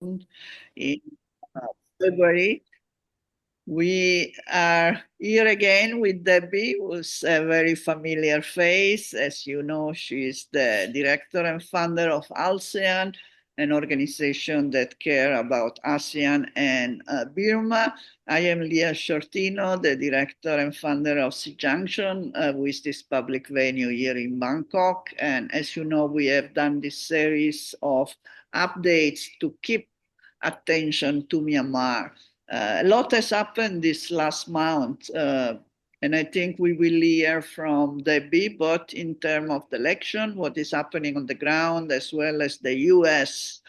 in February. We are here again with Debbie, who's a very familiar face. As you know, she is the director and founder of ALTSEAN, an organization that care about ASEAN and Burma. I am Leah Sciortino, the director and founder of SEA Junction, with this public venue here in Bangkok. And as you know, we have done this series of updates to keep attention to Myanmar. A lot has happened this last month, and I think we will hear from Debbie, both in terms of the election, what is happening on the ground, as well as the U.S.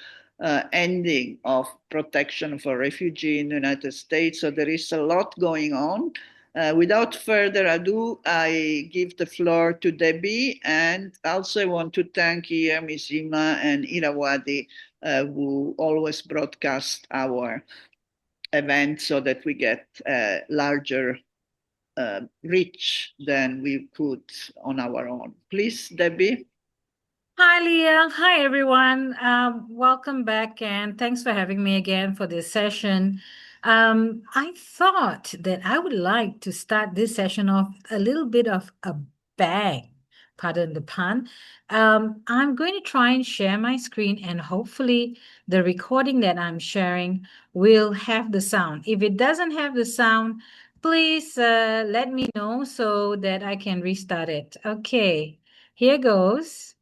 Ending of protection for refugees in the United States. So there is a lot going on. Without further ado, I give the floor to Debbie, and also I want to thank here Mizzima and Irrawaddy, who always broadcast our event so that we get a larger reach than we could on our own. Please, Debbie. Hi, Leah. Hi, everyone. Welcome back, and thanks for having me again for this session. I thought that I would like to start this session off a little bit of a bang, pardon the pun. I'm going to try and share my screen, and hopefully the recording that I'm sharing will have the sound. If it doesn't have the sound, please let me know so that I can restart it. Okay, here goes.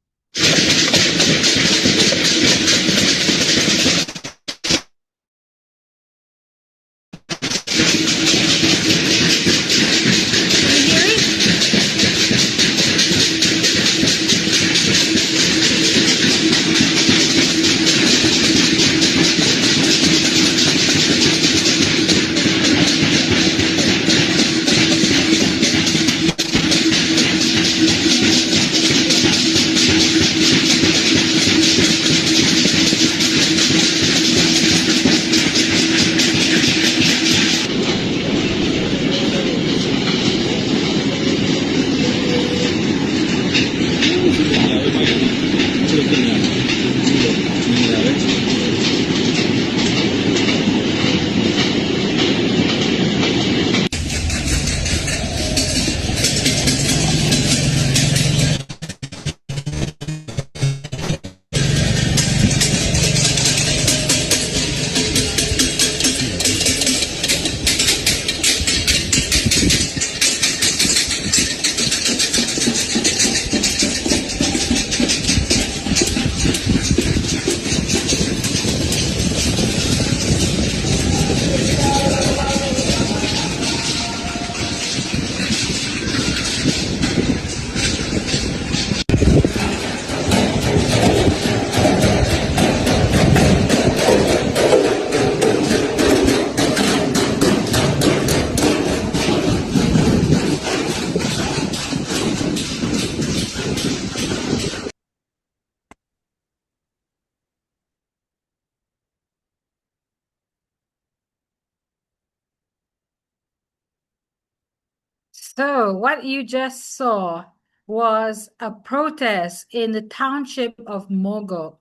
So, what you just saw was a protest in the township of Mogok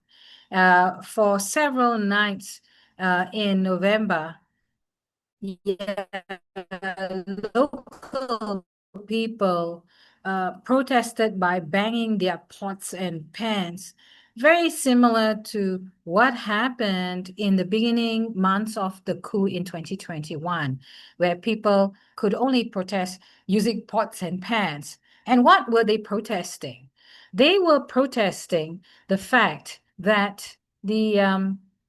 for several nights in November. Yeah, local people protested by banging their pots and pans, very similar to what happened in the beginning months of the coup in 2021, where people could only protest using pots and pans. And what were they protesting? They were protesting the fact that the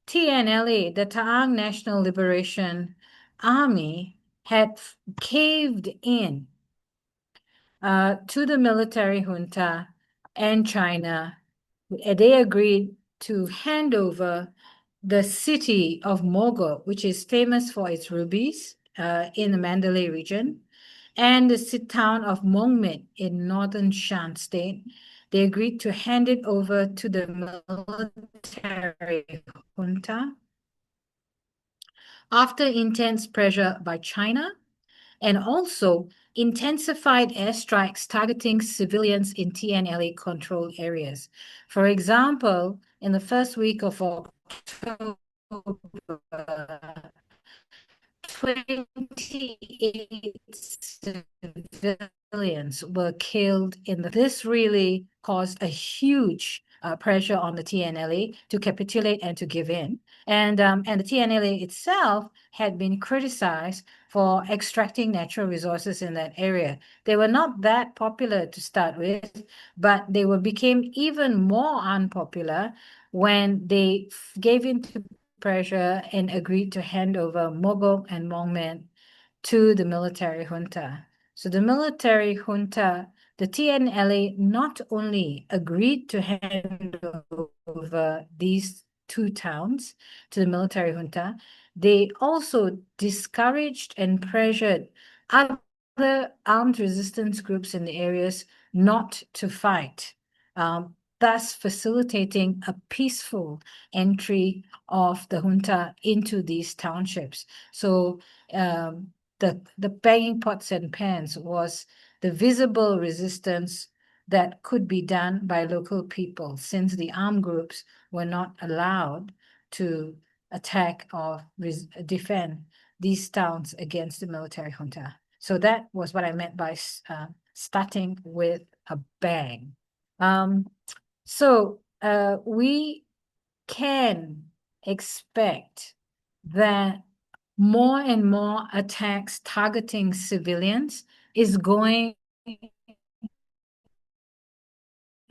TNLA, the Taang National Liberation Army, had caved in to the military junta and China. They agreed to hand over the city of Mogok, which is famous for its rubies in the Mandalay region, and the town of Mongmit in northern Shan state. They agreed to hand it over to the military junta after intense pressure by China and also intensified airstrikes targeting civilians in TNLA-controlled areas. For example, in the first week of October, 28 civilians were killed in the. This really caused a huge pressure on the TNLA to capitulate and to give in. And the TNLA itself had been criticized for extracting natural resources in that area. They were not that popular to start with, but they became even more unpopular when they gave in to pressure and agreed to hand over Mogok and Mongmen to the military junta. So the military junta, the TNLA, not only agreed to hand over these two towns to the military junta, they also discouraged and pressured other armed resistance groups in the areas not to fight, thus facilitating a peaceful entry of the junta into these townships. So the banging pots and pans was the visible resistance that could be done by local people, since the armed groups were not allowed to attack or defend these towns against the military junta. So that was what I meant by starting with a bang. So we can expect that more and more attacks targeting civilians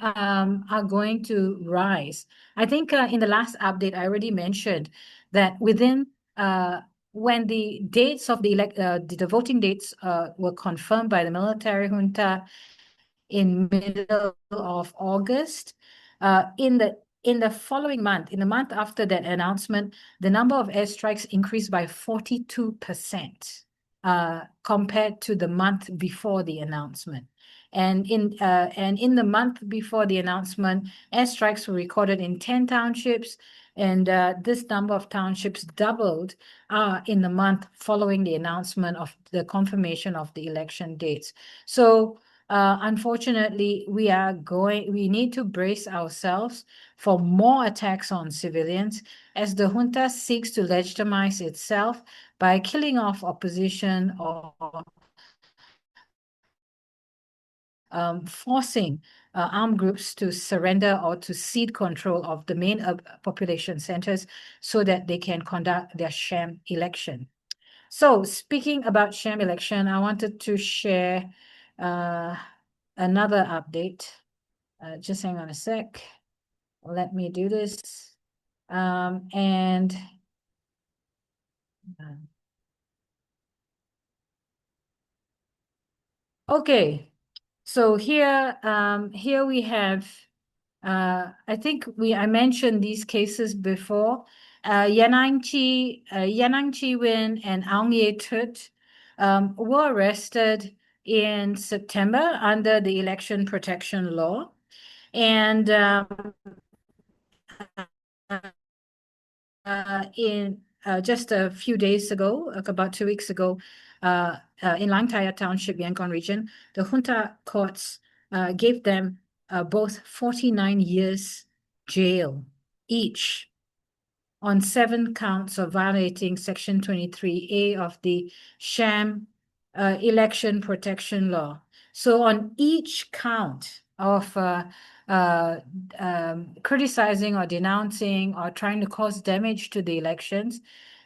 are going to rise. I think in the last update, I already mentioned that within when the dates of the voting dates were confirmed by the military junta in middle of August, in the following month, in the month after that announcement, the number of airstrikes increased by 42% compared to the month before the announcement. And in the month before the announcement, airstrikes were recorded in 10 townships, and this number of townships doubled in the month following the announcement of the confirmation of the election dates. So unfortunately, we need to brace ourselves for more attacks on civilians as the junta seeks to legitimize itself by killing off opposition or forcing armed groups to surrender or to cede control of the main population centers so that they can conduct their sham election. So speaking about sham election, I wanted to share another update. Just hang on a sec. Let me do this. Okay, so here we have, I think I mentioned these cases before. Yanang Chi Win and Aung Ye Tut were arrested in September under the Election Protection Law. And in just a few days ago, about 2 weeks ago, in Langtaya Township, Yangon region, the junta courts gave them both 49 years jail each on 7 counts of violating Section 23A of the sham election protection law. So on each count of criticizing or denouncing or trying to cause damage to the elections,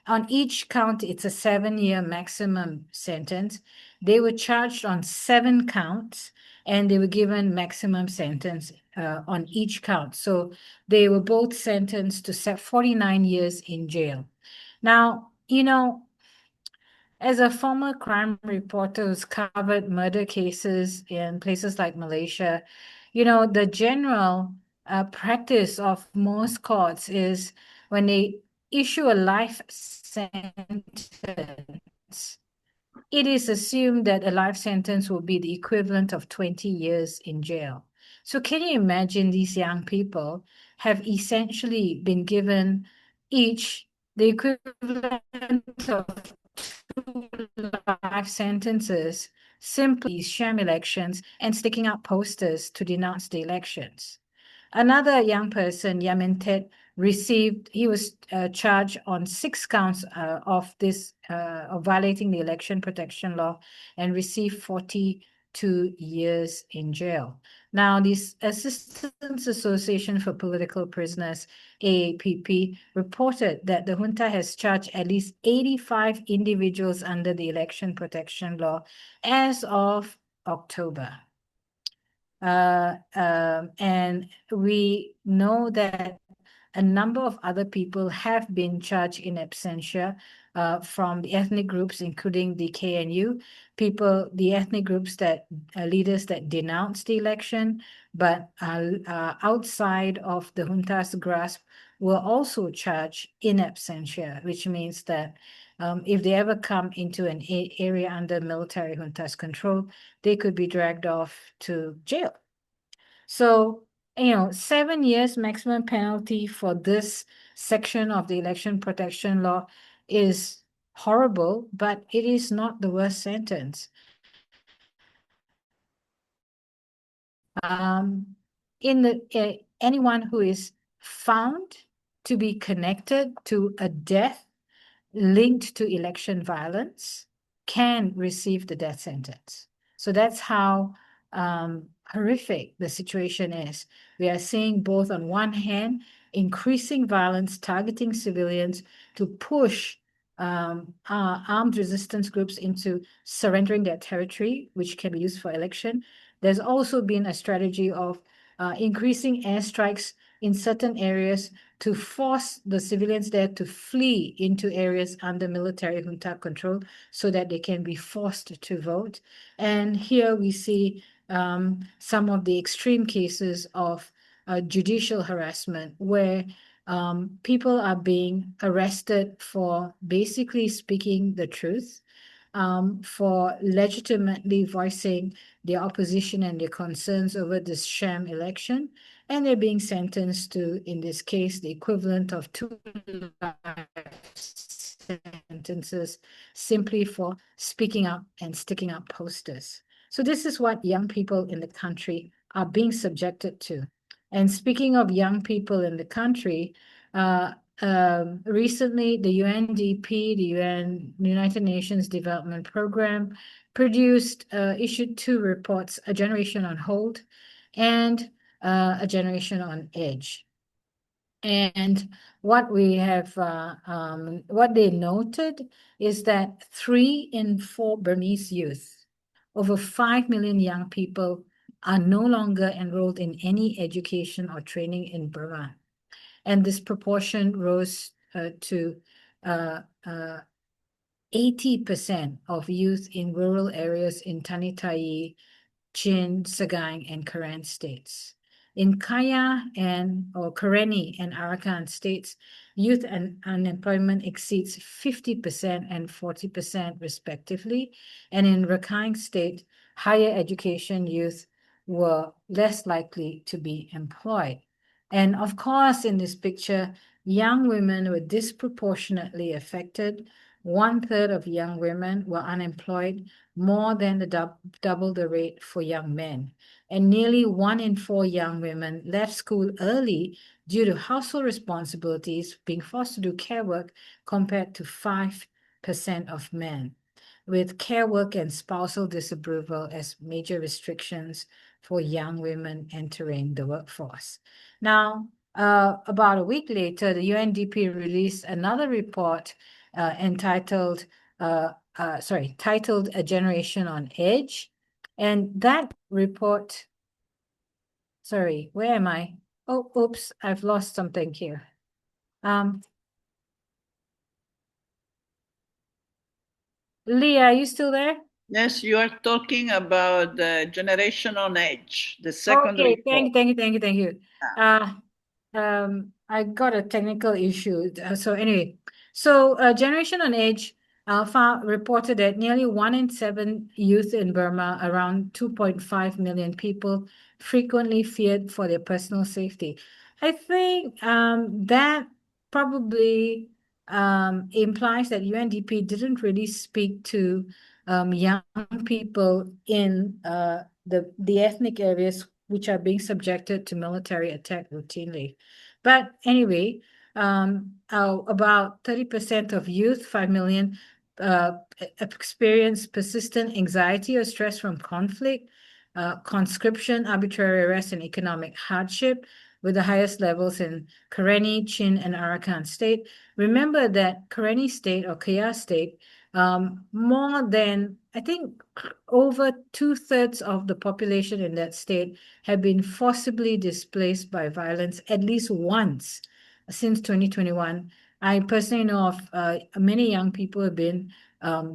on each count, it's a 7-year maximum sentence. They were charged on 7 counts, and they were given maximum sentence on each count. So they were both sentenced to 49 years in jail. Now, you know, as a former crime reporter who's covered murder cases in places like Malaysia, you know, the general practice of most courts is when they issue a life sentence, it is assumed that a life sentence will be the equivalent of 20 years in jail. So can you imagine these young people have essentially been given each the equivalent of 2 life sentences, simply sham elections and sticking up posters to denounce the elections. Another young person, Yamin Tet, he was charged on 6 counts of violating the election protection law and received 42 years in jail. Now, the Assistance Association for Political Prisoners, AAPP, reported that the junta has charged at least 85 individuals under the election protection law as of October. And we know that a number of other people have been charged in absentia from the ethnic groups, including the KNU, the ethnic groups leaders that denounced the election, but outside of the junta's grasp were also charged in absentia, which means that if they ever come into an area under military junta's control, they could be dragged off to jail. So, 7 years maximum penalty for this section of the election protection law is horrible, but it is not the worst sentence. Anyone who is found to be connected to a death linked to election violence can receive the death sentence. So that's how horrific the situation is. We are seeing both, on one hand, increasing violence targeting civilians to push armed resistance groups into surrendering their territory, which can be used for election. There's also been a strategy of increasing airstrikes in certain areas to force the civilians there to flee into areas under military junta control so that they can be forced to vote. And here we see some of the extreme cases of judicial harassment where people are being arrested for basically speaking the truth, for legitimately voicing their opposition and their concerns over this sham election, and they're being sentenced to, in this case, the equivalent of 2 life sentences simply for speaking up and sticking up posters. So this is what young people in the country are being subjected to. And speaking of young people in the country, recently the UNDP, the United Nations Development Program, issued 2 reports, A Generation on Hold and A Generation on Edge. And what they noted is that 3 in 4 Burmese youth, over 5 million young people, are no longer enrolled in any education or training in Burma. And this proportion rose to 80% of youth in rural areas in Tanitai, Chin, Sagaing, and Karen states. In Kaya or Karenni and Arakan states, youth and unemployment exceeds 50% and 40% respectively. And in Rakhine State, higher education youth were less likely to be employed. And of course, in this picture, young women were disproportionately affected. 1/3 of young women were unemployed, more than double the rate for young men. And nearly 1 in 4 young women left school early due to household responsibilities, being forced to do care work, compared to 5% of men, with care work and spousal disapproval as major restrictions for young women entering the workforce. Now, about a week later, the UNDP released another report titled A Generation on Edge. And that report, sorry, where am I? Oh, oops, I've lost something here. Leah, are you still there? Yes, you are talking about the Generation on Edge, the second Okay, report. thank you. I got a technical issue. So anyway, Generation on Edge reported that nearly 1 in 7 youth in Burma, around 2.5 million people, frequently feared for their personal safety. I think that probably implies that UNDP didn't really speak to young people in the ethnic areas which are being subjected to military attack routinely. But anyway, about 30% of youth, 5 million, experience persistent anxiety or stress from conflict, conscription, arbitrary arrest, and economic hardship, with the highest levels in Karenni, Chin, and Arakan state. Remember that Karenni state or Kaya state, more than, I think, over 2/3 of the population in that state have been forcibly displaced by violence at least once since 2021. I personally know of many young people have been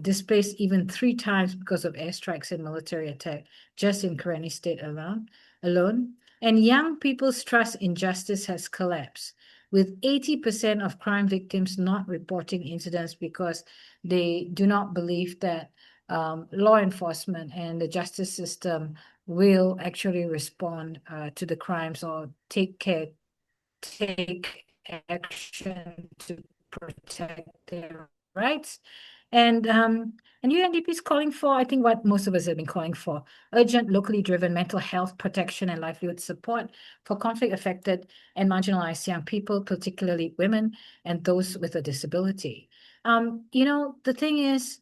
displaced even 3 times because of airstrikes and military attack just in Karenni state alone. And young people's trust in justice has collapsed, with 80% of crime victims not reporting incidents because they do not believe that law enforcement and the justice system will actually respond to the crimes or take action to protect their rights. And UNDP is calling for, I think, what most of us have been calling for: urgent, locally driven mental health protection and livelihood support for conflict-affected and marginalized young people, particularly women and those with a disability. The thing is,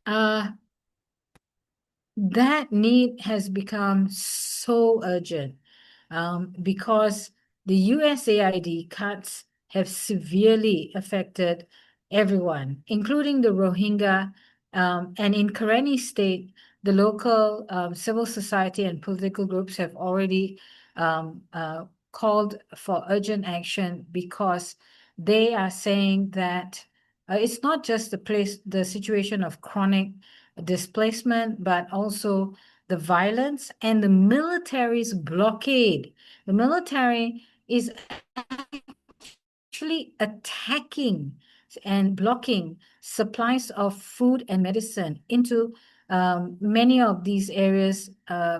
that need has become so urgent because the USAID cuts have severely affected everyone, including the Rohingya. And in Karenni state, the local civil society and political groups have already called for urgent action because they are saying that it's not just the situation of chronic displacement, but also the violence and the military's blockade. The military is actually attacking and blocking supplies of food and medicine into many of these areas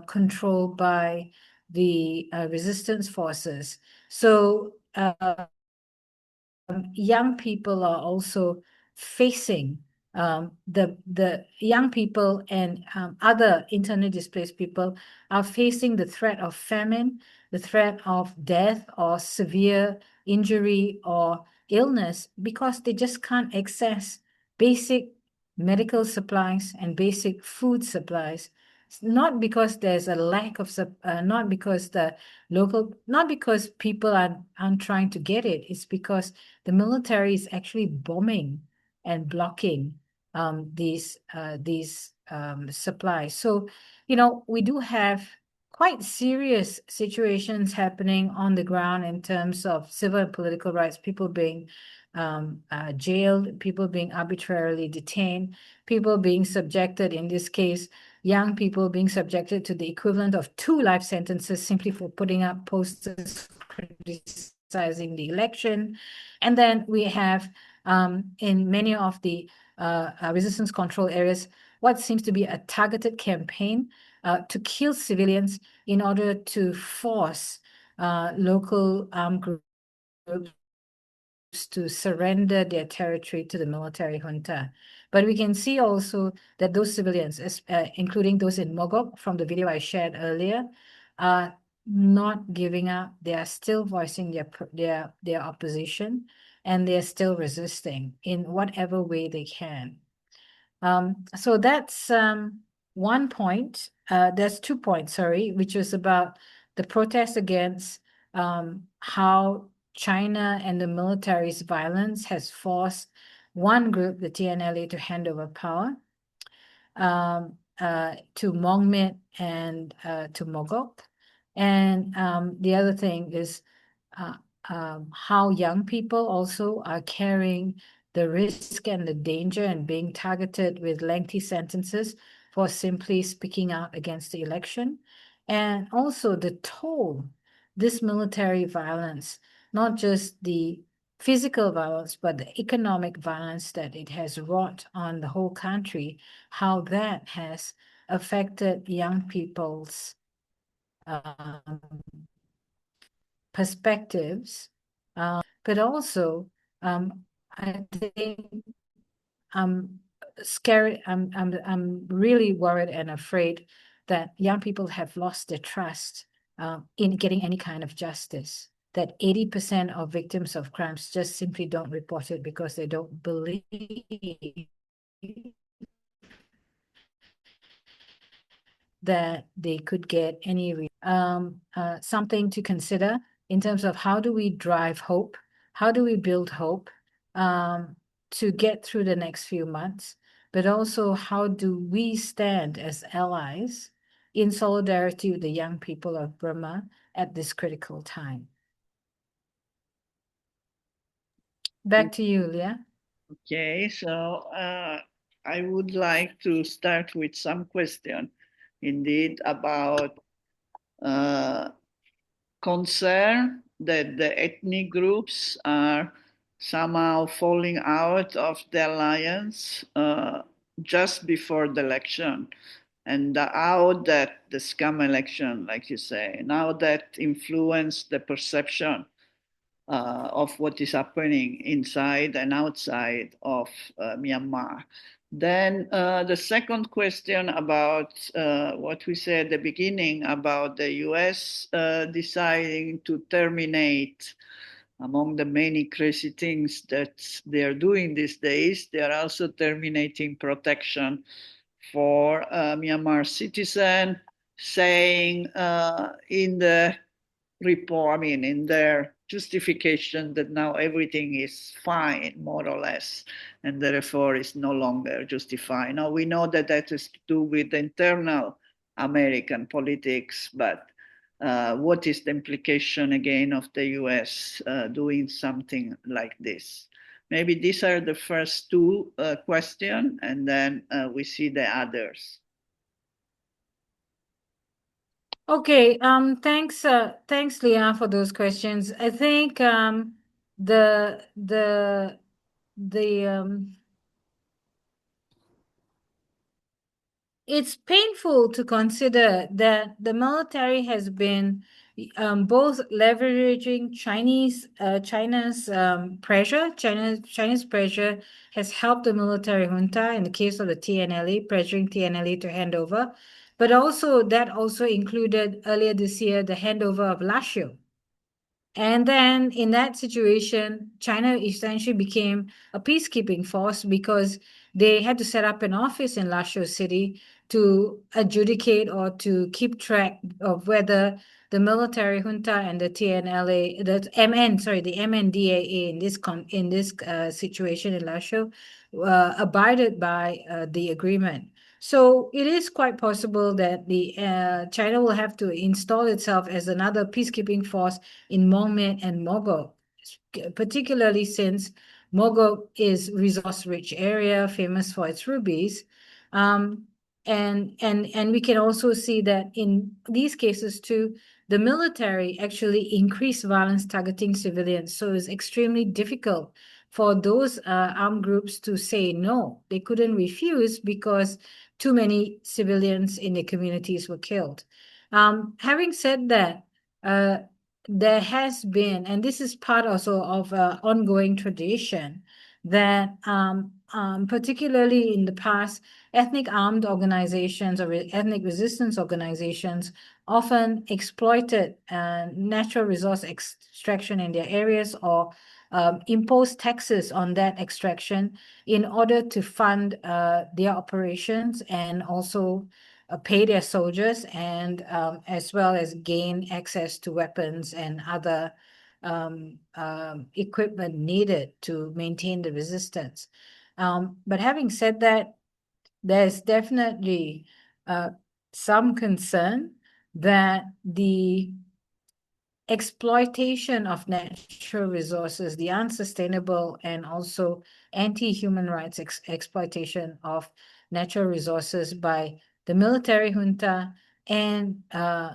controlled by the resistance forces. So young people are also facing the young people and other internally displaced people are facing the threat of famine, the threat of death or severe injury or illness because they just can't access basic medical supplies and basic food supplies. Not because there's a lack of not because people aren't trying to get it. It's because the military is actually bombing and blocking these supplies. So, we do have quite serious situations happening on the ground in terms of civil and political rights, people being jailed, people being arbitrarily detained, people being subjected, in this case, young people being subjected to the equivalent of 2 life sentences simply for putting up posters criticizing the election. And then we have in many of the resistance control areas what seems to be a targeted campaign to kill civilians in order to force local armed groups to surrender their territory to the military junta. But we can see also that those civilians, including those in Mogok from the video I shared earlier, are not giving up. They are still voicing their opposition, and they're still resisting in whatever way they can. So that's one point. There's 2 points, sorry, which was about the protest against how China and the military's violence has forced one group, the TNLA, to hand over power to Mongmit and to Mogok. And the other thing is how young people also are carrying the risk and the danger and being targeted with lengthy sentences for simply speaking out against the election. And also the toll this military violence, not just the physical violence, but the economic violence that it has wrought on the whole country, how that has affected young people's perspectives, but also I think I'm scared. I'm really worried and afraid that young people have lost their trust in getting any kind of justice. that 80% of victims of crimes just simply don't report it because they don't believe that they could get any something to consider in terms of how do we drive hope, how do we build hope to get through the next few months, but also how do we stand as allies in solidarity with the young people of Burma at this critical time. Back to you, Leah. Okay, so I would like to start with some question, indeed, about concern that the ethnic groups are somehow falling out of the alliance just before the election, and how that the scam election, like you say, now that influenced the perception of what is happening inside and outside of Myanmar. Then the second question about what we said at the beginning about the US deciding to terminate, among the many crazy things that they are doing these days, they are also terminating protection for Myanmar citizens, saying in the report, I mean, in their justification that now everything is fine, more or less, and therefore is no longer justified. Now, we know that that has to do with internal American politics, but what is the implication again of the US doing something like this? Maybe these are the first two questions, and then we see the others. Okay, thanks, Leah, for those questions. I think the it's painful to consider that the military has been both leveraging China's pressure. Chinese pressure has helped the military junta in the case of the TNLA, pressuring TNLA to hand over, but also that also included earlier this year the handover of Lashio. And then in that situation, China essentially became a peacekeeping force because they had to set up an office in Lashio City to adjudicate or to keep track of whether the military junta and the TNLA, the MNDAA in this situation in Lashio abided by the agreement. So it is quite possible that the China will have to install itself as another peacekeeping force in Mongmyat and Mogok, particularly since Mogok is resource-rich area, famous for its rubies. And we can also see that in these cases too, the military actually increased violence targeting civilians. So it's extremely difficult for those armed groups to say no. They couldn't refuse because too many civilians in the communities were killed. Having said that, there has been, and this is part also of an ongoing tradition, that particularly in the past, ethnic armed organizations or ethnic resistance organizations often exploited natural resource extraction in their areas or imposed taxes on that extraction in order to fund their operations and also pay their soldiers and as well as gain access to weapons and other equipment needed to maintain the resistance. But having said that, there's definitely some concern that the exploitation of natural resources, the unsustainable and also anti-human rights exploitation of natural resources by the military junta and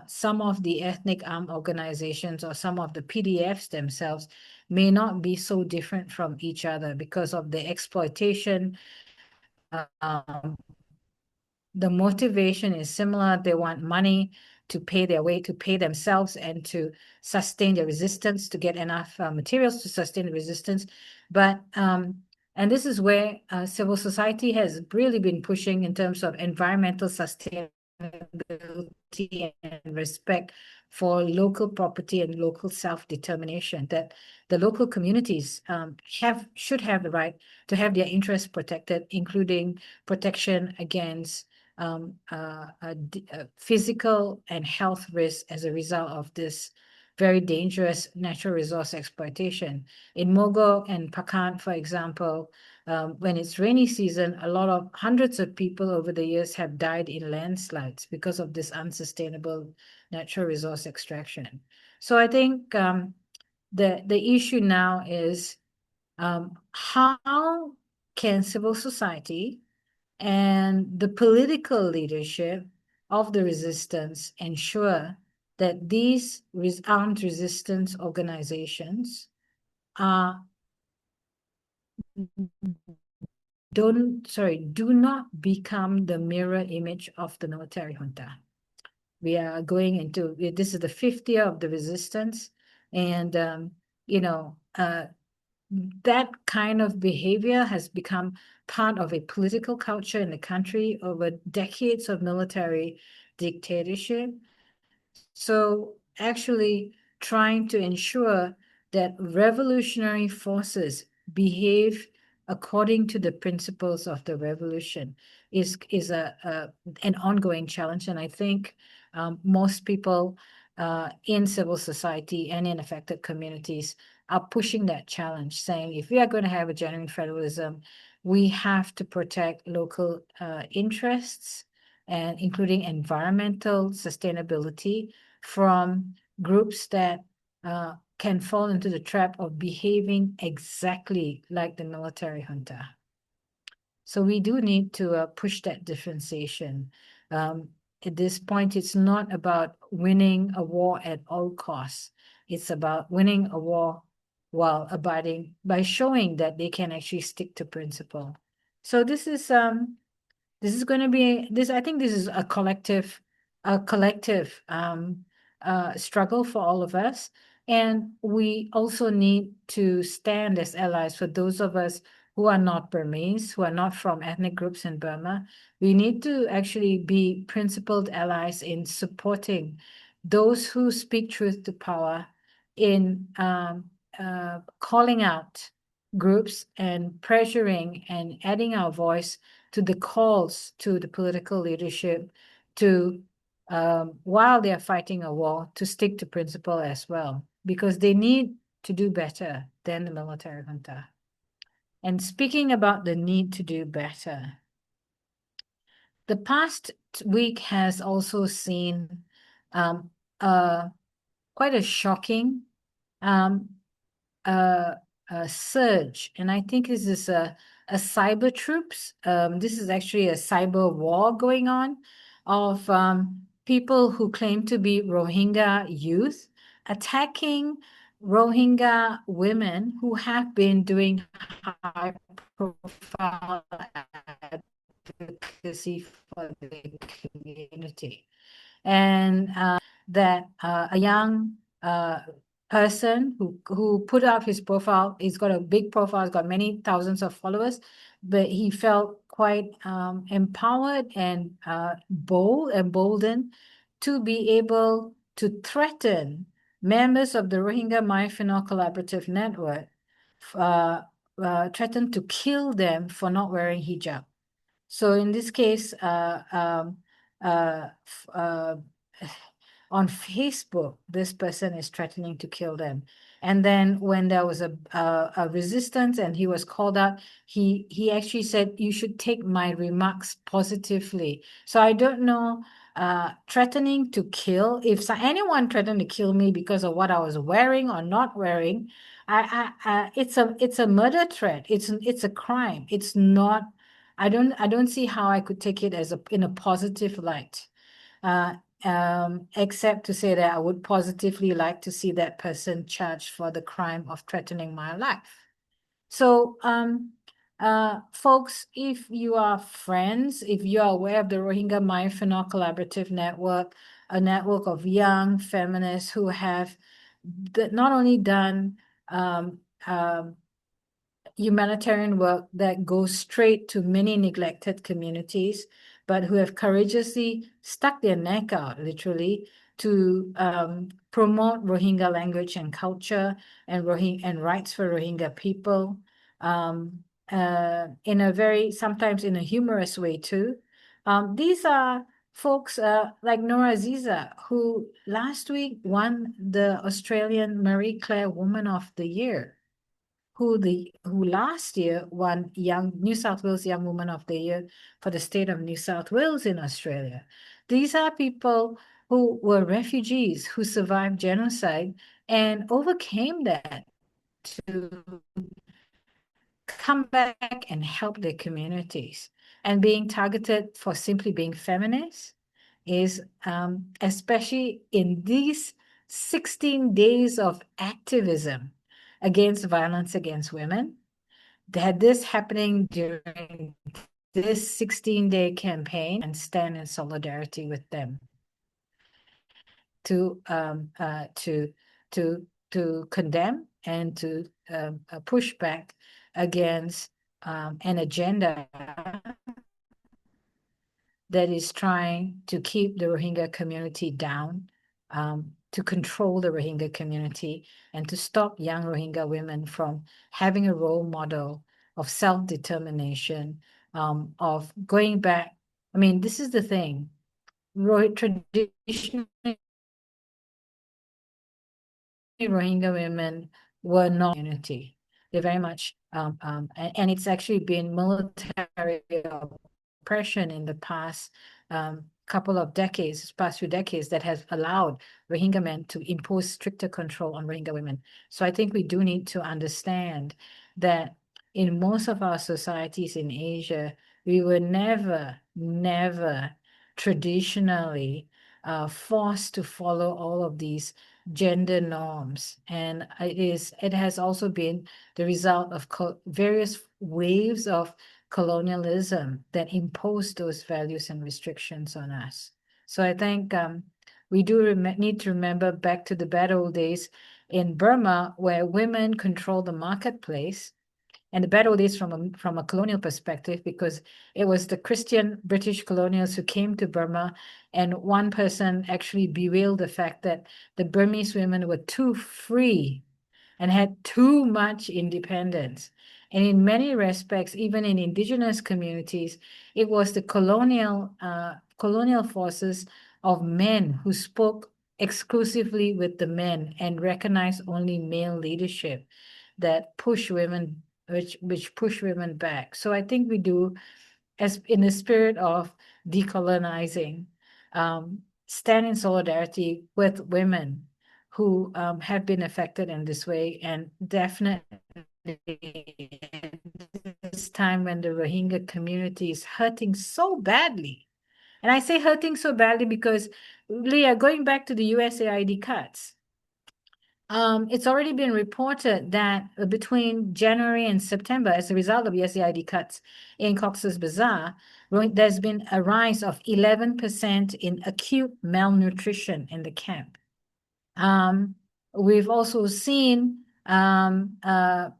some of the ethnic armed organizations or some of the PDFs themselves may not be so different from each other because of the exploitation. The motivation is similar. They want money to pay their way, to pay themselves and to sustain their resistance, to get enough materials to sustain the resistance. But, and this is where civil society has really been pushing in terms of environmental sustainability and respect for local property and local self-determination, that the local communities should have the right to have their interests protected, including protection against physical and health risks as a result of this very dangerous natural resource exploitation. In Mogo and Pakan, for example, when it's rainy season, hundreds of people over the years have died in landslides because of this unsustainable natural resource extraction. So I think the issue now is how can civil society and the political leadership of the resistance ensure that these armed resistance organizations do not become the mirror image of the military junta. We are going into, this is the 5th year of the resistance, and that kind of behavior has become part of a political culture in the country over decades of military dictatorship. So actually trying to ensure that revolutionary forces behave according to the principles of the revolution is an ongoing challenge. And I think most people in civil society and in affected communities are pushing that challenge, saying if we are going to have a genuine federalism, we have to protect local interests, and including environmental sustainability, from groups that can fall into the trap of behaving exactly like the military junta. So we do need to push that differentiation. At this point, it's not about winning a war at all costs. It's about winning a war while abiding by showing that they can actually stick to principle. So this is going to be this. I think this is a collective struggle for all of us, and we also need to stand as allies for those of us who are not Burmese, who are not from ethnic groups in Burma. We need to actually be principled allies in supporting those who speak truth to power, in calling out groups and pressuring and adding our voice to the calls to the political leadership to, while they're fighting a war, to stick to principle as well, because they need to do better than the military junta. And speaking about the need to do better, the past week has also seen quite a shocking surge, and I think this is a cyber troops. This is actually a cyber war going on of people who claim to be Rohingya youth attacking Rohingya women who have been doing high-profile advocacy for the community. And that a young person who put up his profile, he's got a big profile, he's got many thousands of followers, but he felt quite empowered and emboldened to be able to threaten members of the Rohingya Myfinal Collaborative Network, threatened to kill them for not wearing hijab. So in this case, on Facebook, this person is threatening to kill them. And then when there was a resistance and he was called out, he actually said, you should take my remarks positively. So I don't know, threatening to kill, if anyone threatened to kill me because of what I was wearing or not wearing, it's a murder threat. It's a crime. It's not, I don't see how I could take it as in a positive light. Except to say that I would positively like to see that person charged for the crime of threatening my life. So, folks, if you are friends, if you are aware of the Rohingya Myfinal Collaborative Network, a network of young feminists who have not only done humanitarian work that goes straight to many neglected communities, but who have courageously stuck their neck out, literally, to promote Rohingya language and culture and rights for Rohingya people in a sometimes in a humorous way too. These are folks like Nora Aziza, who last week won the Australian Marie Claire Woman of the Year, who last year won New South Wales Young Woman of the Year for the state of New South Wales in Australia. These are people who were refugees who survived genocide and overcame that to come back and help their communities. And being targeted for simply being feminist is, especially in these 16 days of activism against violence against women, that this happening during this 16-day campaign, and stand in solidarity with them to condemn and to push back against an agenda that is trying to keep the Rohingya community down, to control the Rohingya community, and to stop young Rohingya women from having a role model of self-determination, of going back. I mean, this is the thing. Traditionally, Rohingya women were not unity. They're very much, and it's actually been military oppression in the past couple of decades, past few decades, that has allowed Rohingya men to impose stricter control on Rohingya women. So I think we do need to understand that in most of our societies in Asia, we were never traditionally forced to follow all of these gender norms, and it has also been the result of various waves of colonialism that imposed those values and restrictions on us. So I think we do need to remember back to the bad old days in Burma, where women control the marketplace. And the bad old days from a colonial perspective, because it was the Christian British colonials who came to Burma, and one person actually bewailed the fact that the Burmese women were too free and had too much independence. And in many respects, even in indigenous communities, it was the colonial forces of men who spoke exclusively with the men and recognized only male leadership that push women, which push women back. So I think we do, as in the spirit of decolonizing, stand in solidarity with women who have been affected in this way, and definitely this time when the Rohingya community is hurting so badly. And I say hurting so badly because, Leah, going back to the USAID cuts, it's already been reported that between January and September, as a result of USAID cuts in Cox's Bazar, there's been a rise of 11% in acute malnutrition in the camp. We've also seen Mr.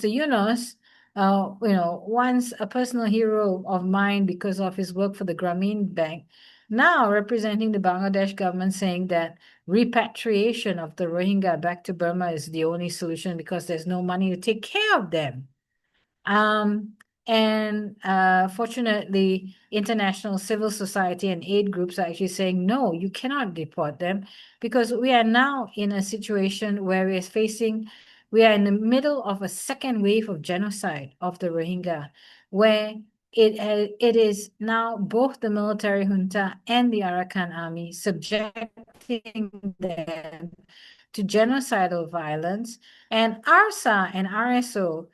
Yunus, once a personal hero of mine because of his work for the Grameen Bank, now representing the Bangladesh government, saying that repatriation of the Rohingya back to Burma is the only solution because there's no money to take care of them. Fortunately, international civil society and aid groups are actually saying, no, you cannot deport them, because we are now in a situation where we are in the middle of a second wave of genocide of the Rohingya, where it is now both the military junta and the Arakan army subjecting them to genocidal violence, and ARSA and RSO,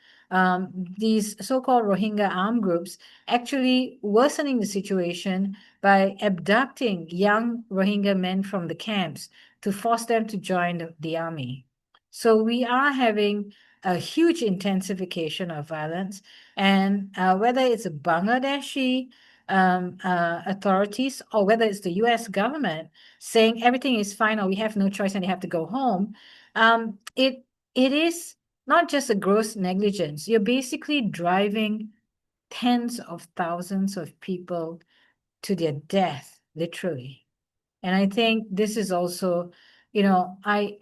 these so-called Rohingya armed groups, actually worsening the situation by abducting young Rohingya men from the camps to force them to join the army. So we are having a huge intensification of violence, and whether it's Bangladeshi authorities or whether it's the US government saying everything is fine or we have no choice and they have to go home, it is not just a gross negligence. You're basically driving tens of thousands of people to their death, literally. And I think this is also, I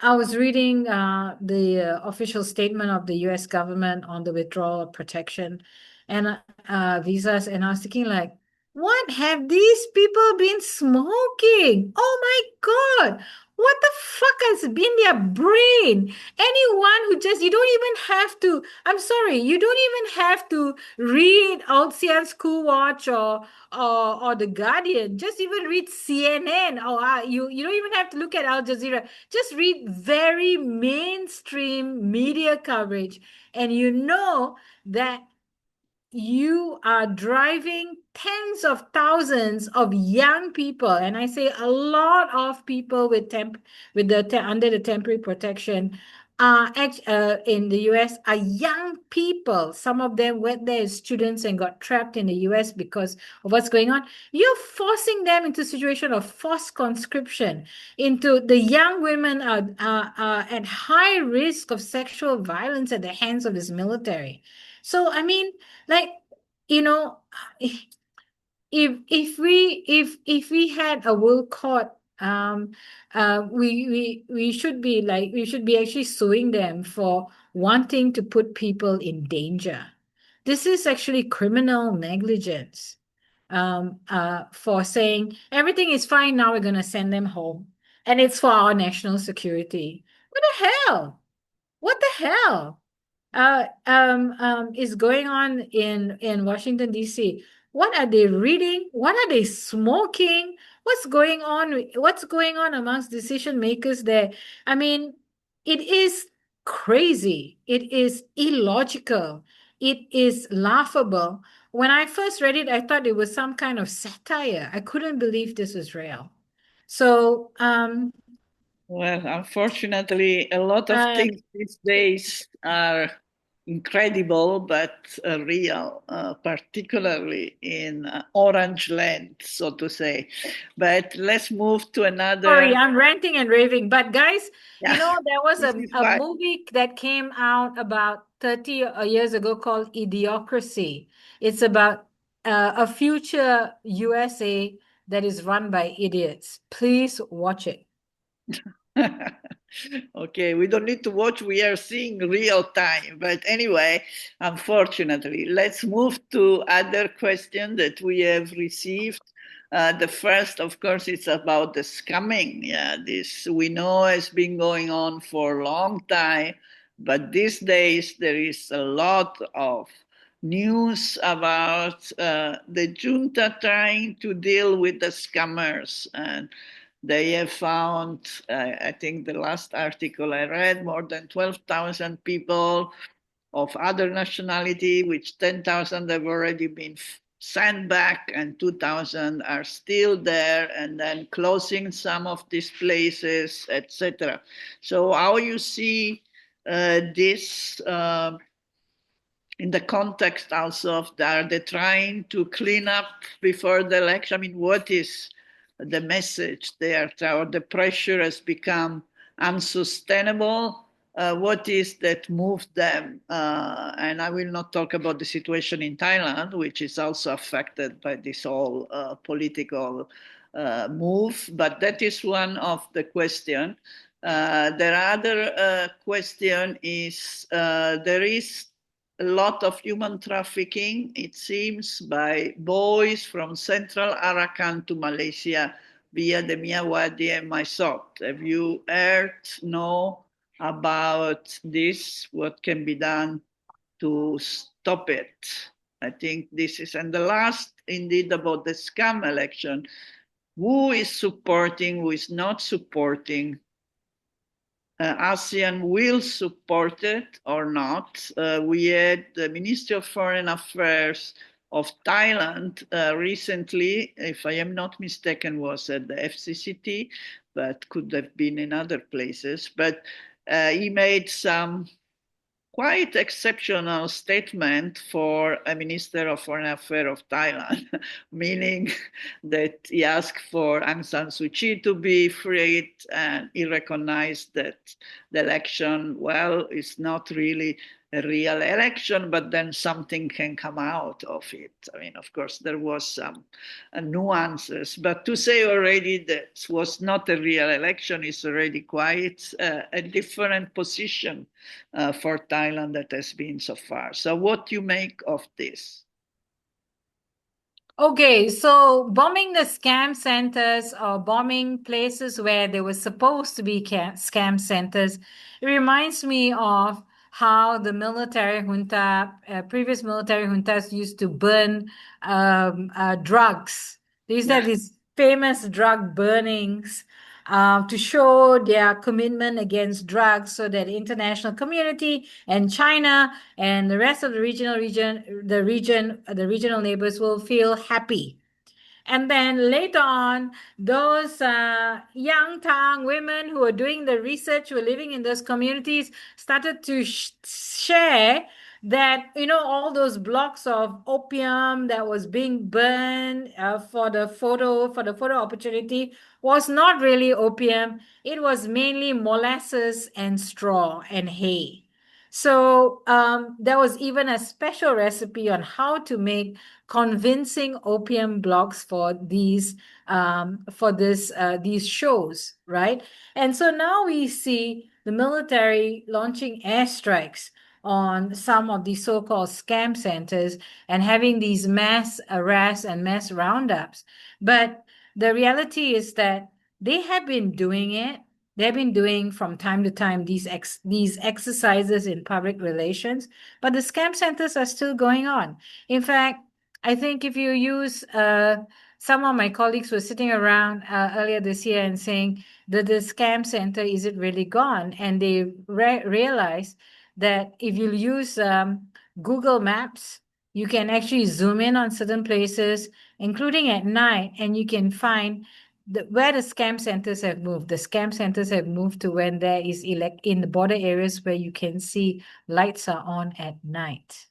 was reading the official statement of the U.S. government on the withdrawal of protection and visas, and I was thinking like, what have these people been smoking? Oh my God, what the fuck has been their brain? Anyone who just, you don't even have to, I'm sorry, you don't even have to read ALTSEAN School Watch or The Guardian. Just even read CNN, or you don't even have to look at Al Jazeera. Just read very mainstream media coverage, and you know that you are driving tens of thousands of young people, and I say a lot of people under the temporary protection in the US are young people. Some of them went there as students and got trapped in the US because of what's going on. You're forcing them into a situation of forced conscription. Into the young women are at high risk of sexual violence at the hands of this military. So I mean, like, you know, if we had a world court, we should be actually suing them for wanting to put people in danger. This is actually criminal negligence. For saying everything is fine now, we're gonna send them home, and it's for our national security. What the hell? What the hell? Is going on in Washington, D.C. What are they reading? What are they smoking? What's going on? What's going on amongst decision makers there? I mean, it is crazy. It is illogical. It is laughable. When I first read it, I thought it was some kind of satire. I couldn't believe this was real. So, Well, unfortunately, a lot of things these days are incredible but real, particularly in Orange Land, so to say. But let's move to sorry, another. I'm ranting and raving. But guys, Yeah, there was this is a fine. movie that came out about 30 years ago called Idiocracy. It's about a future USA that is run by idiots. Please watch it. Okay, we don't need to watch, we are seeing real time. But anyway, unfortunately, let's move to other question that we have received. The first, of course, it's about the scamming. Yeah, this we know has been going on for a long time, but these days there is a lot of news about the junta trying to deal with the scammers, and they have found, I think the last article I read, more than 12,000 people of other nationality, which 10,000 have already been sent back and 2,000 are still there, and then closing some of these places, etc. So how you see this in the context also of are they trying to clean up before the election? I mean, what is the message there? Or the pressure has become unsustainable. What is that moved them? And I will not talk about the situation in Thailand, which is also affected by this whole political move, but that is one of the question. The other question is there is a lot of human trafficking, it seems, by boys from Central Arakan to Malaysia via the Miyawadi and Mysot. Have you heard, know about this? What can be done to stop it? I think this is, and the last indeed about the scam election. Who is supporting, who is not supporting? ASEAN will support it or not. We had the Ministry of Foreign Affairs of Thailand recently, if I am not mistaken, was at the FCCT, but could have been in other places. But he made some quite exceptional statement for a Minister of Foreign Affairs of Thailand, meaning that he asked for Aung San Suu Kyi to be freed, and he recognized that the election, well, is not really a real election, but then something can come out of it. I mean, of course, there was some nuances, but to say already that was not a real election is already quite a different position for Thailand that has been so far. So what do you make of this? Okay, so bombing the scam centers or bombing places where there were supposed to be scam centers, it reminds me of how the military junta, previous military juntas used to burn drugs. They used to have Yeah. these famous drug burnings to show their commitment against drugs so that the international community and China and the rest of the regional neighbors will feel happy. And then later on, those young Tang women who were doing the research, who were living in those communities, started to share that, all those blocks of opium that was being burned for the photo opportunity was not really opium. It was mainly molasses and straw and hay. So there was even a special recipe on how to make convincing opium blocks for these these shows, right? And so now we see the military launching airstrikes on some of these so-called scam centers and having these mass arrests and mass roundups. But the reality is that they have been doing it. They've been doing from time to time these exercises in public relations, but the scam centers are still going on. In fact, I think if you use, some of my colleagues were sitting around earlier this year and saying that the scam center, is it really gone? And they realized that if you use Google Maps, you can actually zoom in on certain places, including at night, and you can find where the scam centers have moved. The scam centers have moved to when there is in the border areas where you can see lights are on at night.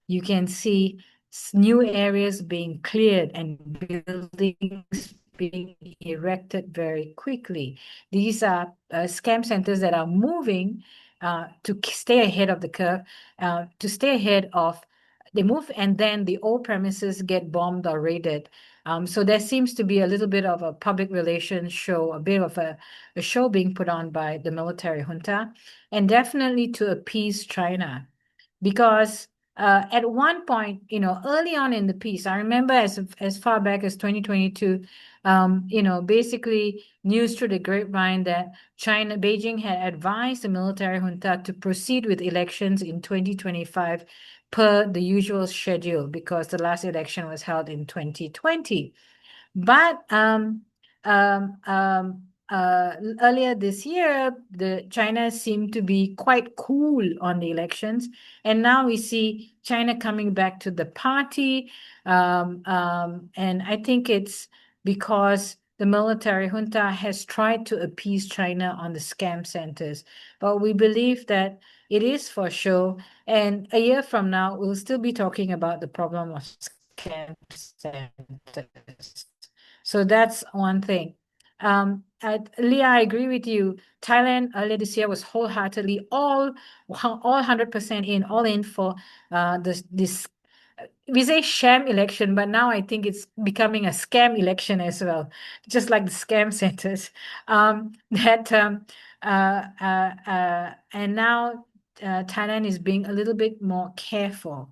You can see new areas being cleared and buildings being erected very quickly. These are scam centers that are moving to stay ahead of the curve, to stay ahead of, they move and then the old premises get bombed or raided. So there seems to be a little bit of a public relations show, a bit of a show being put on by the military junta, and definitely to appease China. Because at one point, early on in the piece, I remember as far back as 2022, basically news through the grapevine that Beijing had advised the military junta to proceed with elections in 2025 per the usual schedule because the last election was held in 2020. But earlier this year, the China seemed to be quite cool on the elections, and now we see China coming back to the party. And I think it's because the military junta has tried to appease China on the scam centers, but we believe that it is for show. And a year from now, we'll still be talking about the problem of scam centers. So that's one thing. Leah, I agree with you. Thailand earlier this year was wholeheartedly all 100% in, all in for this. We say sham election, but now I think it's becoming a scam election as well, just like the scam centers. And now Thailand is being a little bit more careful.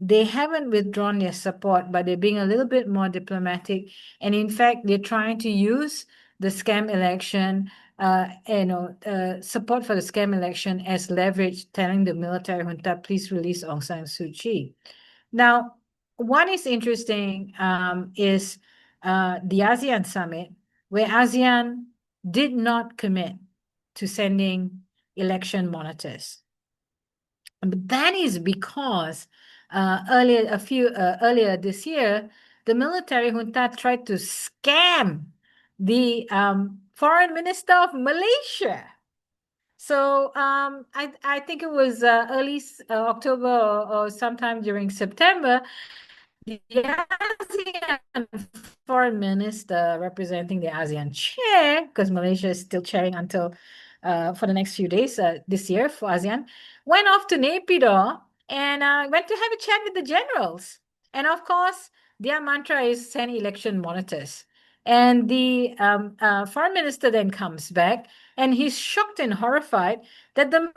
They haven't withdrawn their support, but they're being a little bit more diplomatic. And in fact, they're trying to use the scam election, support for the scam election as leverage, telling the military junta, please release Aung San Suu Kyi. Now, what is interesting is the ASEAN summit, where ASEAN did not commit to sending election monitors. But that is because earlier this year, the military junta tried to scam the foreign minister of Malaysia. So I think it was early October or sometime during September, the ASEAN foreign minister representing the ASEAN chair, because Malaysia is still chairing until for the next few days this year for ASEAN, went off to Naypyidaw and went to have a chat with the generals. And of course, their mantra is send election monitors. And the foreign minister then comes back and he's shocked and horrified that the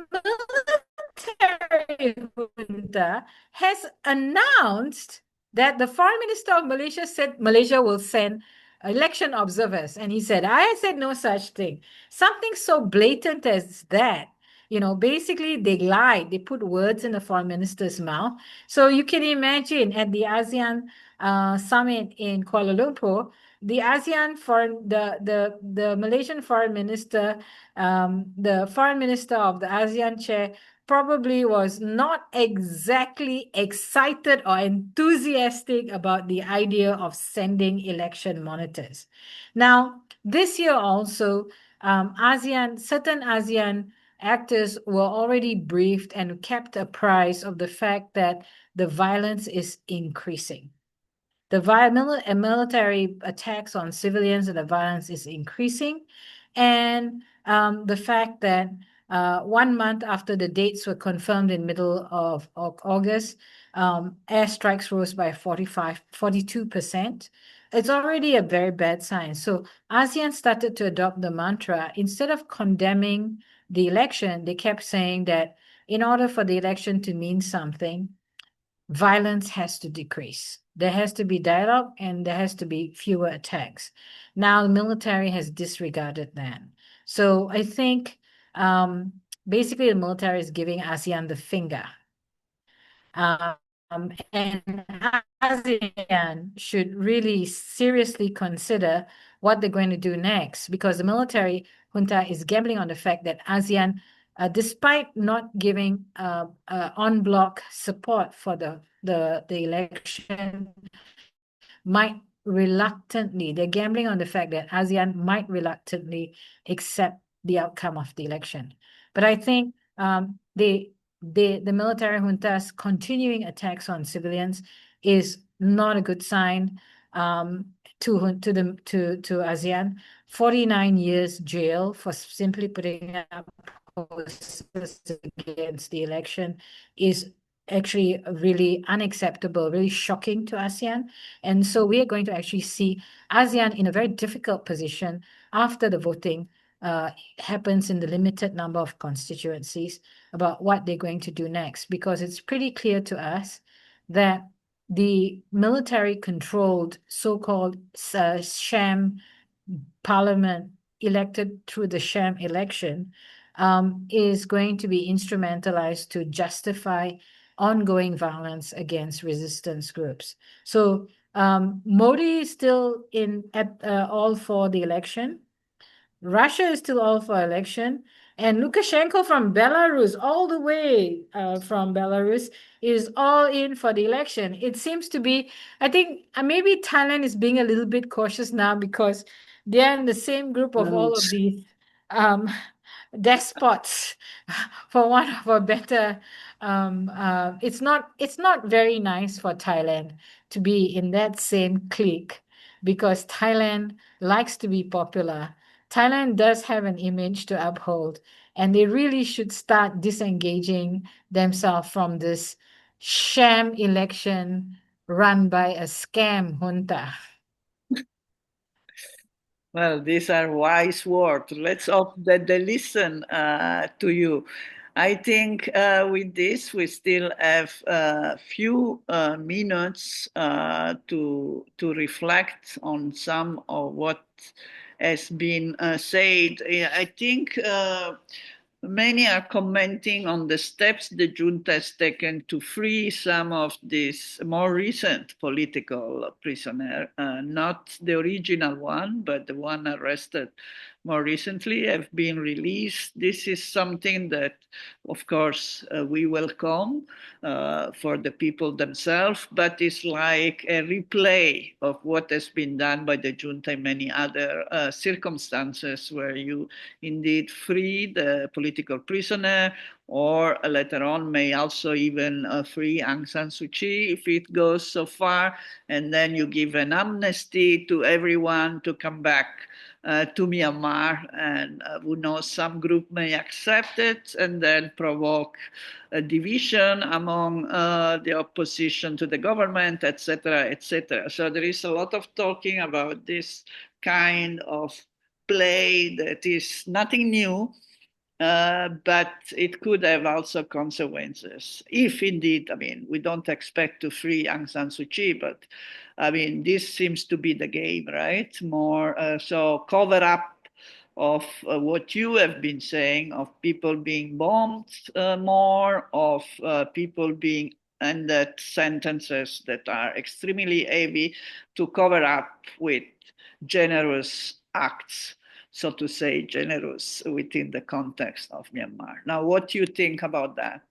military junta has announced that the foreign minister of Malaysia said Malaysia will send election observers. And he said, I said no such thing. Something so blatant as that. Basically they lied. They put words in the foreign minister's mouth. So you can imagine at the ASEAN summit in Kuala Lumpur, the Malaysian foreign minister, the foreign minister of the ASEAN chair probably was not exactly excited or enthusiastic about the idea of sending election monitors. Now, this year also, certain ASEAN actors were already briefed and kept apprised of the fact that the violence is increasing. The military attacks on civilians and the violence is increasing. And the fact that 1 month after the dates were confirmed in middle of August, airstrikes rose by 42%. It's already a very bad sign. So ASEAN started to adopt the mantra. Instead of condemning the election, they kept saying that in order for the election to mean something, violence has to decrease. There has to be dialogue and there has to be fewer attacks. Now the military has disregarded that. So I think basically the military is giving ASEAN the finger. And ASEAN should really seriously consider what they're going to do next, because the military junta is gambling on the fact that ASEAN, despite not giving en bloc support for the election, they're gambling on the fact that ASEAN might reluctantly accept the outcome of the election. But I think the military junta's continuing attacks on civilians is not a good sign to ASEAN. 49 years jail for simply putting up posters against the election is actually really unacceptable, really shocking to ASEAN. And so we are going to actually see ASEAN in a very difficult position after the voting happens in the limited number of constituencies about what they're going to do next, because it's pretty clear to us that the military-controlled so-called sham parliament elected through the sham election is going to be instrumentalized to justify ongoing violence against resistance groups. So Modi is still all for the election. Russia is still all for election. And Lukashenko from Belarus, all the way from Belarus, is all in for the election. It seems to be, I think maybe Thailand is being a little bit cautious now because they're in the same group of all of these despots, for want of a better. It's not very nice for Thailand to be in that same clique, because Thailand likes to be popular. Thailand does have an image to uphold, and they really should start disengaging themselves from this sham election run by a scam junta. Well, these are wise words. Let's hope that they listen to you. I think with this, we still have a few minutes to reflect on some of what has been said. I think many are commenting on the steps the junta has taken to free some of these more recent political prisoners, not the original one, but the one arrested more recently have been released. This is something that, of course, we welcome for the people themselves, but it's like a replay of what has been done by the junta in many other circumstances where you indeed free the political prisoner, or later on may also even free Aung San Suu Kyi if it goes so far, and then you give an amnesty to everyone to come back to Myanmar, and who knows, some group may accept it and then provoke a division among the opposition to the government, etc., etc. So there is a lot of talking about this kind of play that is nothing new, but it could have also consequences. If indeed, I mean, we don't expect to free Aung San Suu Kyi, but I mean, this seems to be the game, right? More so cover up of what you have been saying, of people being bombed more, of people being under sentences that are extremely heavy, to cover up with generous acts, so to say, generous within the context of Myanmar. Now, what do you think about that?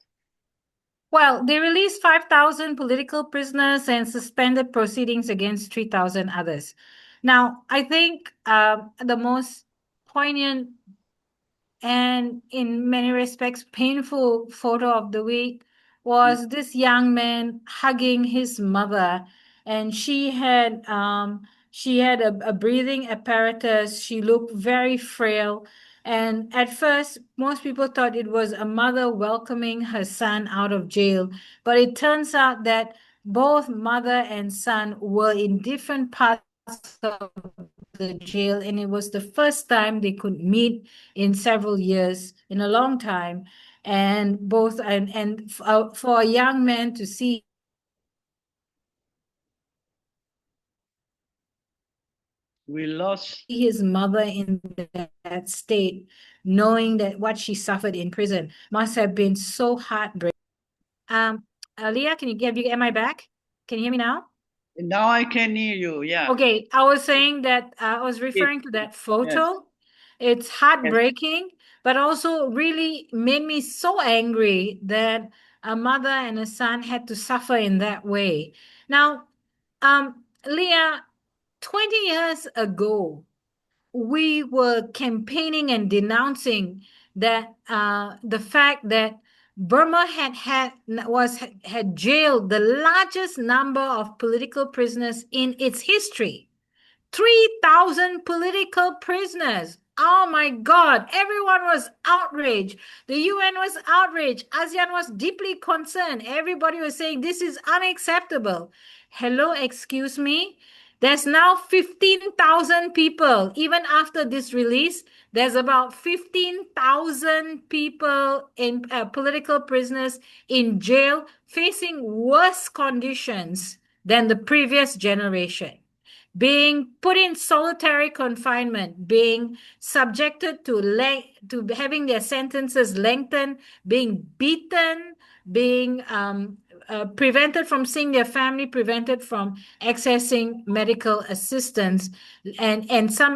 Well, they released 5,000 political prisoners and suspended proceedings against 3,000 others. Now, I think the most poignant and in many respects painful photo of the week was this young man hugging his mother, and she had a breathing apparatus. She looked very frail, and at first most people thought it was a mother welcoming her son out of jail, but it turns out that both mother and son were in different parts of the jail, and it was the first time they could meet in several years, in a long time. And both and for a young man to see We lost. his mother in that state, knowing that what she suffered in prison must have been so heartbreaking. Leah, am I back? Can you hear me now? Now I can hear you. Yeah. Okay, I was saying that I was referring to that Yes. photo. It's Yes. heartbreaking, but also really made me so angry that a mother and a son had to suffer in that way. Now, Leah, 20 years ago, we were campaigning and denouncing that the fact that Burma had jailed the largest number of political prisoners in its history. 3,000 political prisoners. Oh my God, everyone was outraged. The UN was outraged. ASEAN was deeply concerned. Everybody was saying this is unacceptable. Hello, excuse me. There's now 15,000 people. Even after this release, there's about 15,000 people in political prisoners in jail facing worse conditions than the previous generation, being put in solitary confinement, being subjected to having their sentences lengthened, being beaten, being prevented from seeing their family, prevented from accessing medical assistance, and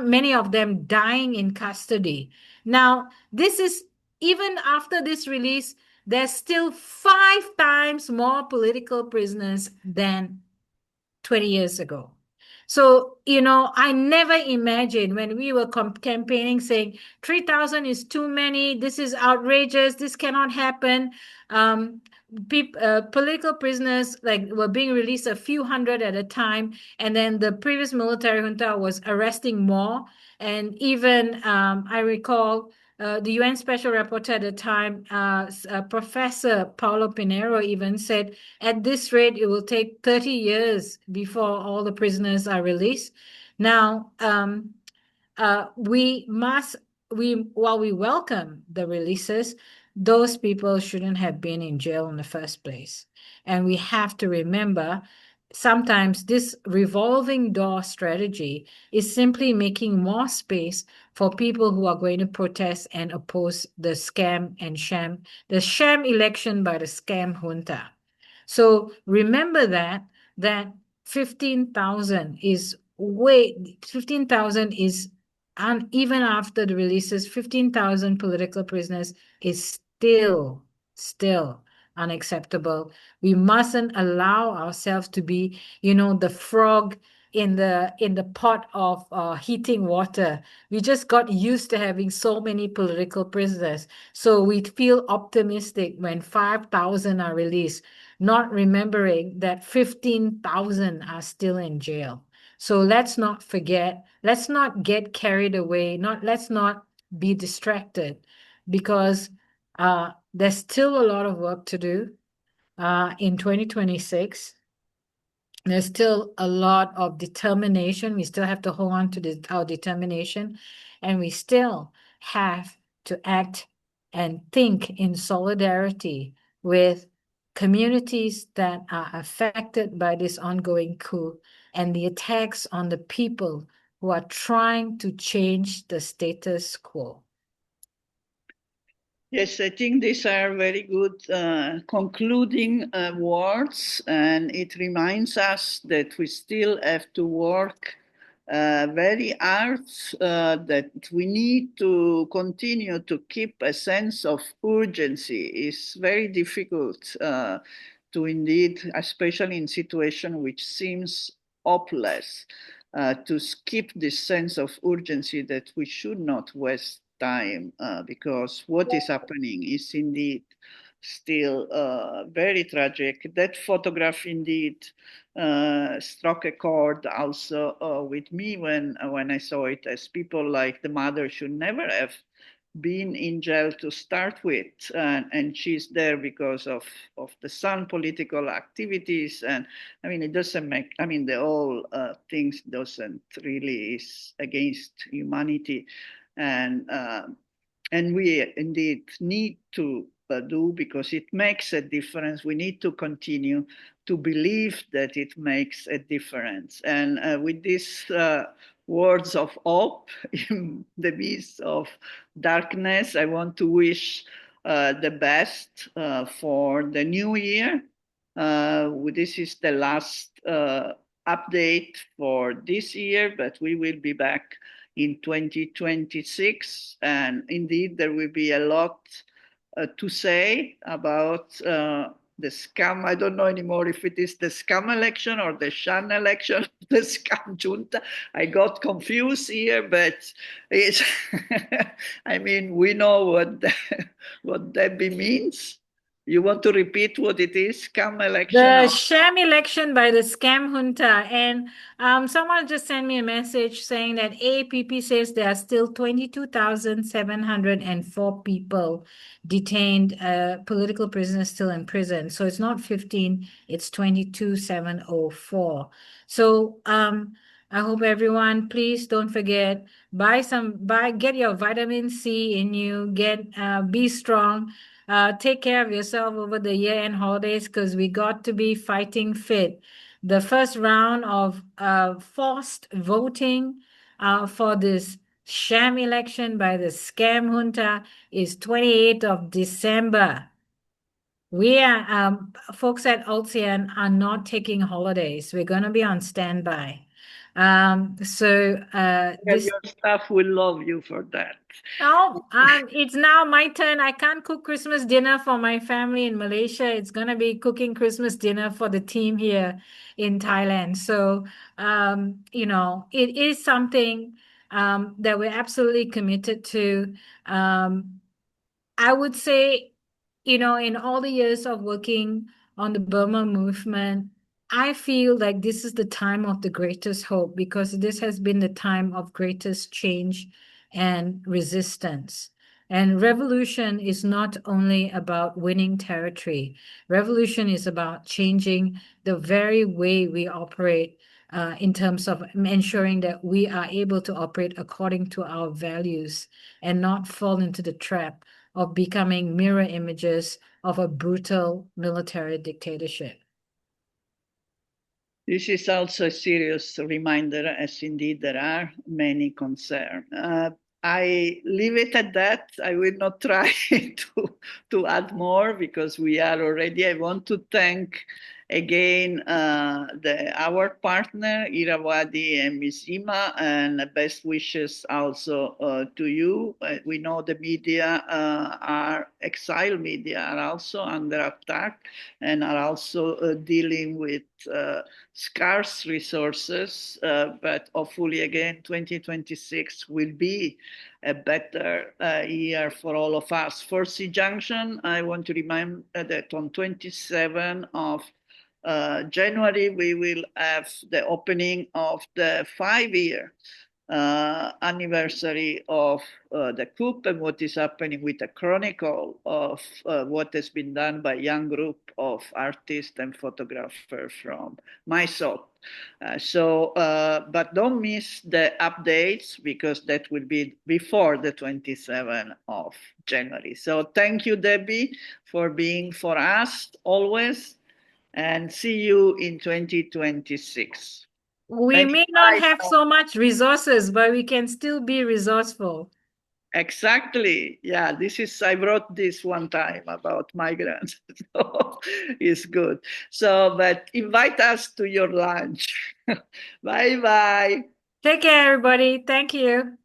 many of them dying in custody. Now, this is even after this release, there's still 5 times more political prisoners than 20 years ago. So, I never imagined when we were campaigning saying 3,000 is too many, this is outrageous, this cannot happen. Political prisoners were being released a few hundred at a time, and then the previous military junta was arresting more. And even I recall the UN Special Rapporteur at the time, Professor Paulo Pinheiro, even said, at this rate, it will take 30 years before all the prisoners are released. Now, while we welcome the releases, those people shouldn't have been in jail in the first place. And we have to remember, sometimes this revolving door strategy is simply making more space for people who are going to protest and oppose the sham election by the scam junta. So remember that 15,000 is and even after the releases, 15,000 political prisoners is still unacceptable. We mustn't allow ourselves to be, the frog in the pot of heating water. We just got used to having so many political prisoners. So we feel optimistic when 5,000 are released, not remembering that 15,000 are still in jail. So let's not forget, let's not get carried away, let's not be distracted, because there's still a lot of work to do in 2026. There's still a lot of determination. We still have to hold on to our determination, and we still have to act and think in solidarity with communities that are affected by this ongoing coup and the attacks on the people who are trying to change the status quo. Yes, I think these are very good concluding words, and it reminds us that we still have to work very hard, that we need to continue to keep a sense of urgency. It's very difficult to indeed, especially in situation which seems hopeless, to skip this sense of urgency that we should not waste time, because what is happening is indeed still very tragic. That photograph indeed struck a chord also with me when I saw it, as people like the mother should never have been in jail to start with, and she's there because of the son political activities. And I mean, it doesn't make, I mean, the whole things doesn't really is against humanity. And uh, and we indeed need to do, because it makes a difference. We need to continue to believe that it makes a difference. And with these words of hope in the midst of darkness, I want to wish the best for the new year. This is the last update for this year, but we will be back in 2026. And indeed, there will be a lot to say about the scam. I don't know anymore if it is the scam election or the Shan election, the scam junta. I got confused here, but it's I mean, we know what Debbie means. You want to repeat what it is, scam election? The Or sham election by the scam junta. And someone just sent me a message saying that AAPP says there are still 22,704 people detained, political prisoners still in prison. So it's not 15, it's 22,704. So I hope everyone, please don't forget, get your vitamin C in you, be strong. Take care of yourself over the year-end holidays, because we got to be fighting fit. The first round of forced voting for this sham election by the scam junta is 28th of December. We are, folks at ALTSEAN are not taking holidays. We're going to be on standby. This your staff will love you for that. Oh, it's now my turn. I can't cook Christmas dinner for my family in Malaysia. It's gonna be cooking Christmas dinner for the team here in Thailand. So, it is something that we're absolutely committed to. I would say, in all the years of working on the Burma movement, I feel like this is the time of the greatest hope, because this has been the time of greatest change and resistance. And revolution is not only about winning territory. Revolution is about changing the very way we operate, in terms of ensuring that we are able to operate according to our values and not fall into the trap of becoming mirror images of a brutal military dictatorship. This is also a serious reminder, as indeed there are many concerns. I leave it at that. I will not try to add more, because we are already. I want to thank again our partner, Irrawaddy and Mizzima, and best wishes also to you. We know the media exile media are also under attack, and are also dealing with scarce resources, but hopefully again 2026 will be a better year for all of us. For SEA Junction, I want to remind that on 27 of January, we will have the opening of the 5-year anniversary of the coup and what is happening with the chronicle of what has been done by a young group of artists and photographers from Mysore. But don't miss the updates because that will be before the 27th of January. So thank you, Debbie, for being for us always, and see you in 2026. We Thank may you. not Bye. have so much resources, but we can still be resourceful. Exactly. Yeah, I wrote this one time about migrants. So it's good. So, but invite us to your lunch. Bye bye. Take care, everybody. Thank you.